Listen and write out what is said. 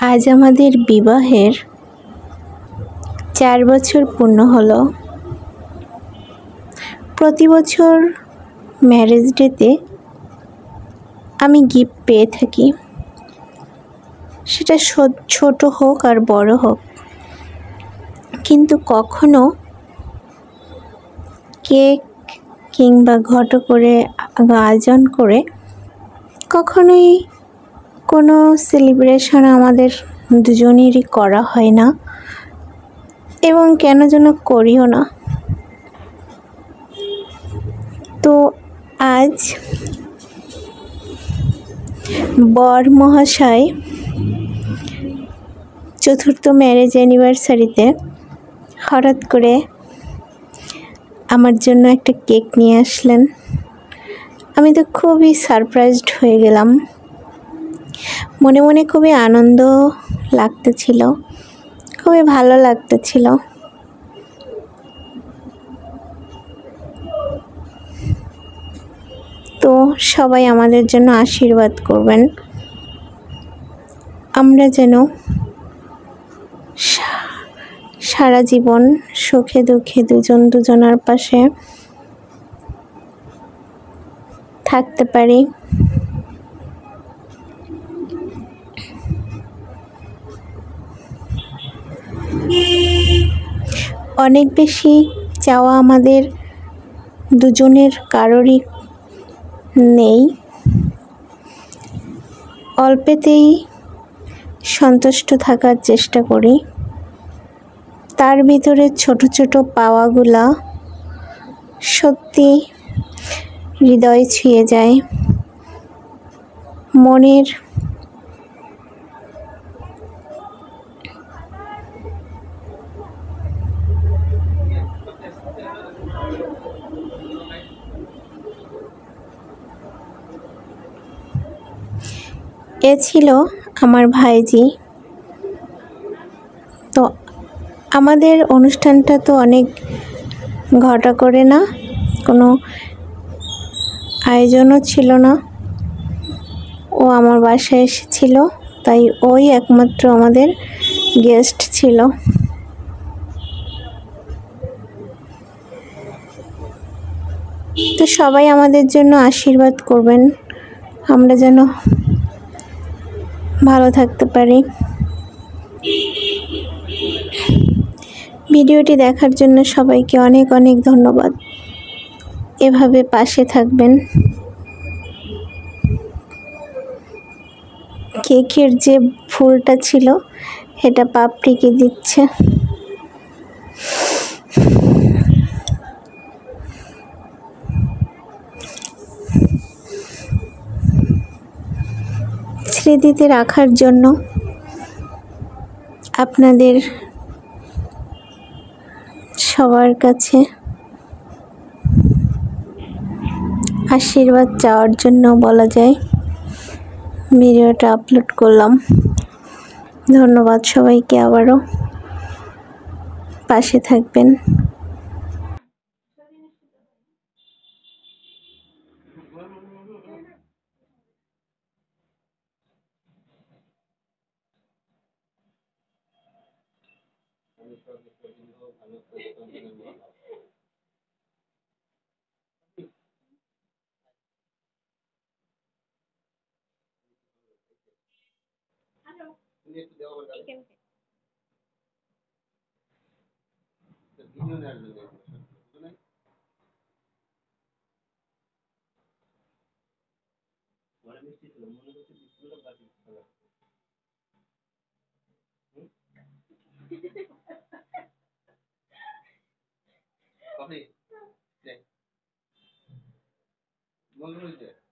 আজ আমাদের বিবাহের 4 বছর পূর্ণ হলো। প্রতি বছর ম্যারেজ ডেতে আমি গিফট পেয়ে থাকি, সেটা ছোট হোক আর বড় হোক, কিন্তু কখনো কেক কিংবা ঘটো করে আয়োজন করে কখনোই কোনো সেলিব্রেশন আমাদের দুজনেরই করা হয় না, এবং কেন যেন করিও না। তো আজ বর মহাশয় 4th ম্যারেজ অ্যানিভার্সারিতে হঠাৎ করে আমার জন্য একটা কেক নিয়ে আসলেন। আমি তো খুবই সারপ্রাইজড হয়ে গেলাম। মনে মনে খুবই আনন্দ লাগতেছিল, খুবই ভালো লাগতেছিল। তো সবাই আমাদের জন্য আশীর্বাদ করবেন, আমরা যেন সারা জীবন সুখে দুঃখে দুজনার পাশে থাকতে পারি। অনেক বেশি চাওয়া আমাদের দুজনের কারোরই নেই, অল্পেতেই সন্তুষ্ট থাকার চেষ্টা করি। তার ভিতরে ছোট ছোট পাওয়াগুলা সত্যি হৃদয় ছুঁয়ে যায়। মনের এ ছিল আমার ভাইজি। তো আমাদের অনুষ্ঠানটা তো অনেক ঘটা করে না, কোনো আয়োজনও ছিল না। ও আমার বাসায় এসেছিল, তাই ওই একমাত্র আমাদের গেস্ট ছিল। তো সবাই আমাদের জন্য আশীর্বাদ করবেন, আমরা যেন ভালো থাকতে পারি। ভিডিওটি দেখার জন্য সবাইকে অনেক অনেক ধন্যবাদ। এভাবে পাশে থাকবেন। কেকের যে ফুলটা ছিল এটা পাপড়িকে দিচ্ছে। স্মৃতিতে রাখার জন্য আপনাদের সবার কাছে আশীর্বাদ চাওয়ার জন্য বলা যায় ভিডিওটা আপলোড করলাম। ধন্যবাদ সবাইকে, আবারও পাশে থাকবেন। কফি বন্ধ হয়েছে।